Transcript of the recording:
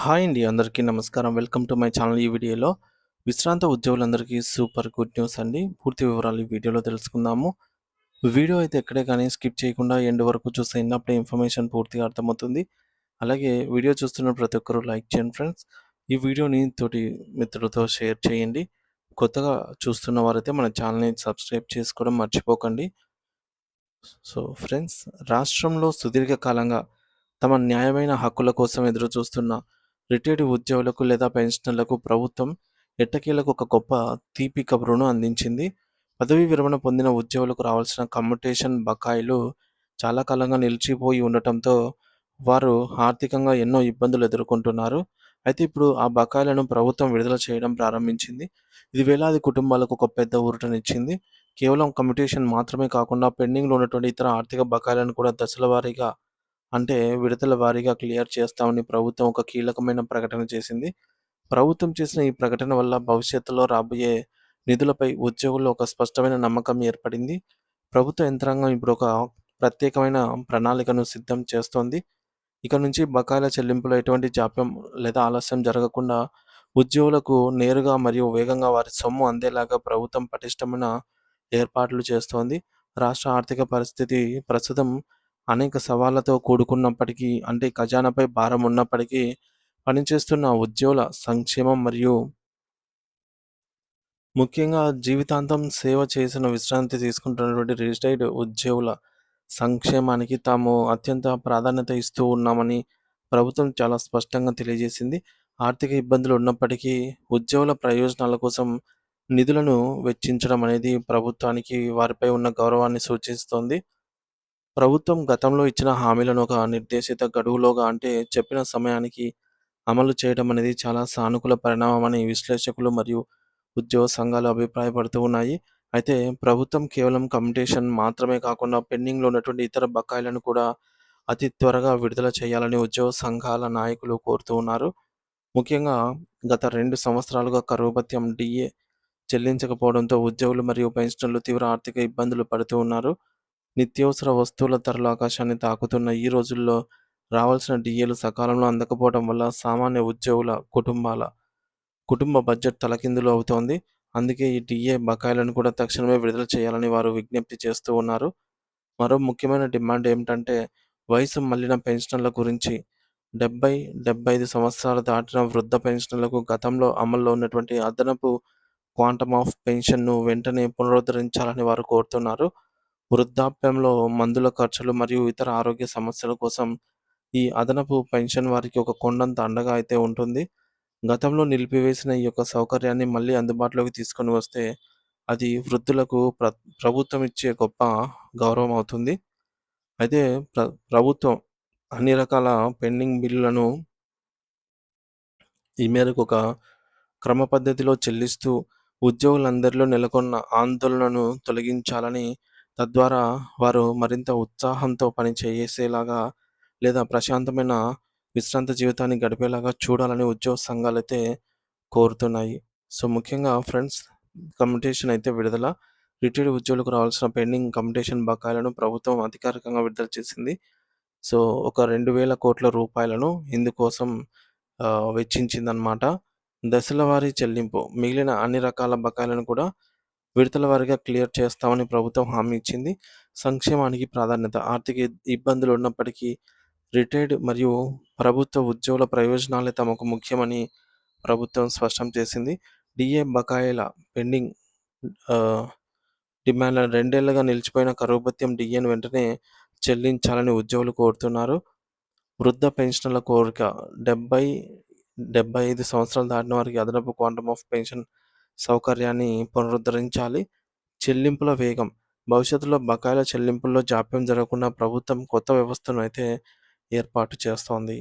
Hi అండి. అందరికీ నమస్కారం. Welcome to my channel. ఈ వీడియోలో విశ్రాంత ఉద్యోగులందరికీ సూపర్ గుడ్ న్యూస్ అండి. పూర్తి వివరాలు ఈ వీడియోలో తెలుసుకుందాము. వీడియో అయితే ఎక్కడే కానీ స్కిప్ చేయకుండా ఎండ్ వరకు చూస్తే అప్పుడే ఇన్ఫర్మేషన్ పూర్తిగా అర్థమవుతుంది. అలాగే వీడియో చూస్తున్న ప్రతి ఒక్కరూ లైక్ చేయండి ఫ్రెండ్స్. ఈ వీడియోని తోటి మిత్రులతో షేర్ చేయండి. కొత్తగా చూస్తున్న వారైతే మన ఛానల్‌ని సబ్స్క్రైబ్ చేసుకోవడం మర్చిపోకండి. సో ఫ్రెండ్స్, రాష్ట్రంలో సుదీర్ఘకాలంగా తమ న్యాయమైన హక్కుల కోసం ఎదురుచూస్తున్న రిటైర్డ్ ఉద్యోగులకు లేదా పెన్షనర్లకు ప్రభుత్వం ఎట్టకేలకు ఒక గొప్ప తీపి కబురును అందించింది. పదవీ విరమణ పొందిన ఉద్యోగులకు రావాల్సిన కమ్యుటేషన్ బకాయిలు చాలా కాలంగా నిలిచిపోయి ఉండటంతో వారు ఆర్థికంగా ఎన్నో ఇబ్బందులు ఎదుర్కొంటున్నారు. అయితే ఇప్పుడు ఆ బకాయిలను ప్రభుత్వం విడుదల చేయడం ప్రారంభించింది. ఇది వేలాది కుటుంబాలకు ఒక పెద్ద ఊరటనిచ్చింది. కేవలం కమ్యుటేషన్ మాత్రమే కాకుండా పెండింగ్‌లో ఉన్నటువంటి ఇతర ఆర్థిక బకాయిలను కూడా దశల వారీగా అంటే విడతల వారీగా క్లియర్ చేస్తామని ప్రభుత్వం ఒక కీలకమైన ప్రకటన చేసింది. ప్రభుత్వం చేసిన ఈ ప్రకటన వల్ల భవిష్యత్తులో రాబోయే నిధులపై ఉద్యోగుల్లో ఒక స్పష్టమైన నమ్మకం ఏర్పడింది. ప్రభుత్వ యంత్రాంగం ఇప్పుడు ఒక ప్రత్యేకమైన ప్రణాళికను సిద్ధం చేస్తోంది. ఇక నుంచి బకాయిల చెల్లింపులో ఎటువంటి జాప్యం లేదా ఆలస్యం జరగకుండా ఉద్యోగులకు నేరుగా మరియు వేగంగా వారి సొమ్ము అందేలాగా ప్రభుత్వం పటిష్టమైన ఏర్పాట్లు చేస్తోంది. రాష్ట్ర ఆర్థిక పరిస్థితి ప్రస్తుతం అనేక సవాళ్లతో కూడుకున్నప్పటికీ, అంటే ఖజానాపై భారం ఉన్నప్పటికీ, పనిచేస్తున్న ఉద్యోగుల సంక్షేమం మరియు ముఖ్యంగా జీవితాంతం సేవ చేసిన విశ్రాంతి తీసుకుంటున్నటువంటి రిటైర్డ్ ఉద్యోగుల సంక్షేమానికి తాము అత్యంత ప్రాధాన్యత ఇస్తూ ఉన్నామని ప్రభుత్వం చాలా స్పష్టంగా తెలియజేసింది. ఆర్థిక ఇబ్బందులు ఉన్నప్పటికీ ఉద్యోగుల ప్రయోజనాల కోసం నిధులను వెచ్చించడం అనేది ప్రభుత్వానికి వారిపై ఉన్న గౌరవాన్ని సూచిస్తోంది. ప్రభుత్వం గతంలో ఇచ్చిన హామీలను ఒక నిర్దేశిత గడువులోగా, అంటే చెప్పిన సమయానికి అమలు చేయడం అనేది చాలా సానుకూల పరిణామమని విశ్లేషకులు మరియు ఉద్యోగ సంఘాలు అభిప్రాయపడుతూ ఉన్నాయి. అయితే ప్రభుత్వం కేవలం కమ్యుటేషన్ మాత్రమే కాకుండా పెండింగ్‌లో ఉన్నటువంటి ఇతర బకాయిలను కూడా అతి త్వరగా విడుదల చేయాలని ఉద్యోగ సంఘాల నాయకులు కోరుతూ ఉన్నారు. ముఖ్యంగా గత 2 సంవత్సరాలుగా కరువు భత్యం డీఏ చెల్లించకపోవడంతో ఉద్యోగులు మరియు పెన్షనర్లు తీవ్ర ఆర్థిక ఇబ్బందులు పడుతూ ఉన్నారు. నిత్యావసర వస్తువుల ధరలు ఆకాశాన్ని తాకుతున్న ఈ రోజుల్లో రావాల్సిన డీఏలు సకాలంలో అందకపోవడం వల్ల సామాన్య ఉద్యోగుల కుటుంబ బడ్జెట్ తలకిందులు అవుతోంది. అందుకే ఈ డీఏ బకాయిలను కూడా తక్షణమే విడుదల చేయాలని వారు విజ్ఞప్తి చేస్తూ ఉన్నారు. మరో ముఖ్యమైన డిమాండ్ ఏమిటంటే వయసు మళ్లిన పెన్షనర్ల గురించి. 70, 75 సంవత్సరాలు దాటిన వృద్ధ పెన్షనర్లకు గతంలో అమల్లో ఉన్నటువంటి అదనపు క్వాంటమ్ ఆఫ్ పెన్షన్‌ను వెంటనే పునరుద్ధరించాలని వారు కోరుతున్నారు. వృద్ధాప్యంలో మందుల ఖర్చులు మరియు ఇతర ఆరోగ్య సమస్యల కోసం ఈ అదనపు పెన్షన్ వారికి ఒక కొండంత అండగా అయితే ఉంటుంది. గతంలో నిలిపివేసిన ఈ యొక్క సౌకర్యాన్ని మళ్ళీ అందుబాటులోకి తీసుకొని వస్తే అది వృద్ధులకు ప్రభుత్వం ఇచ్చే గొప్ప గౌరవం అవుతుంది. అయితే ప్రభుత్వం అన్ని రకాల పెండింగ్ బిల్లులను ఈ మేరకు ఒక క్రమ పద్ధతిలో చెల్లిస్తూ ఉద్యోగులందరిలో నెలకొన్న ఆందోళనను తొలగించాలని, తద్వారా వారు మరింత ఉత్సాహంతో పని చేసేలాగా లేదా ప్రశాంతమైన విశ్రాంత జీవితాన్ని గడిపేలాగా చూడాలని ఉద్యోగ సంఘాలైతే కోరుతున్నాయి. సో ముఖ్యంగా ఫ్రెండ్స్, కమ్యుటేషన్ అయితే విడుదల. రిటైర్డ్ ఉద్యోగులకు రావాల్సిన పెండింగ్ కమ్యుటేషన్ బకాయిలను ప్రభుత్వం అధికారికంగా విడుదల చేసింది. సో ఒక 2,000 కోట్ల రూపాయలను ఇందుకోసం వెచ్చించిందనమాట. దశల వారీ చెల్లింపు. మిగిలిన అన్ని రకాల బకాయిలను కూడా విడతల వారీగా క్లియర్ చేస్తామని ప్రభుత్వం హామీ ఇచ్చింది. సంక్షేమానికి ప్రాధాన్యత. ఆర్థిక ఇబ్బందులు ఉన్నప్పటికీ రిటైర్డ్ మరియు ప్రభుత్వ ఉద్యోగుల ప్రయోజనాలే తమకు ముఖ్యమని ప్రభుత్వం స్పష్టం చేసింది. డీఏ బకాయిల పెండింగ్ ఆహ్, డిమాండ్‌లను 2 ఏళ్లుగా నిలిచిపోయిన కరువు భత్యం డీఏను వెంటనే చెల్లించాలని ఉద్యోగులు కోరుతున్నారు. వృద్ధ పెన్షనర్ల కోరిక. 70, 75 సంవత్సరాలు దాటిన వారికి అదనపు క్వాంటమ్ ఆఫ్ పెన్షన్ సౌకర్యాన్ని పునరుద్ధరించాలి. చెల్లింపుల వేగం. భవిష్యత్తులో బకాయిల చెల్లింపుల్లో జాప్యం జరగకుండా ప్రభుత్వం కొత్త వ్యవస్థను అయితే ఏర్పాటు చేస్తోంది.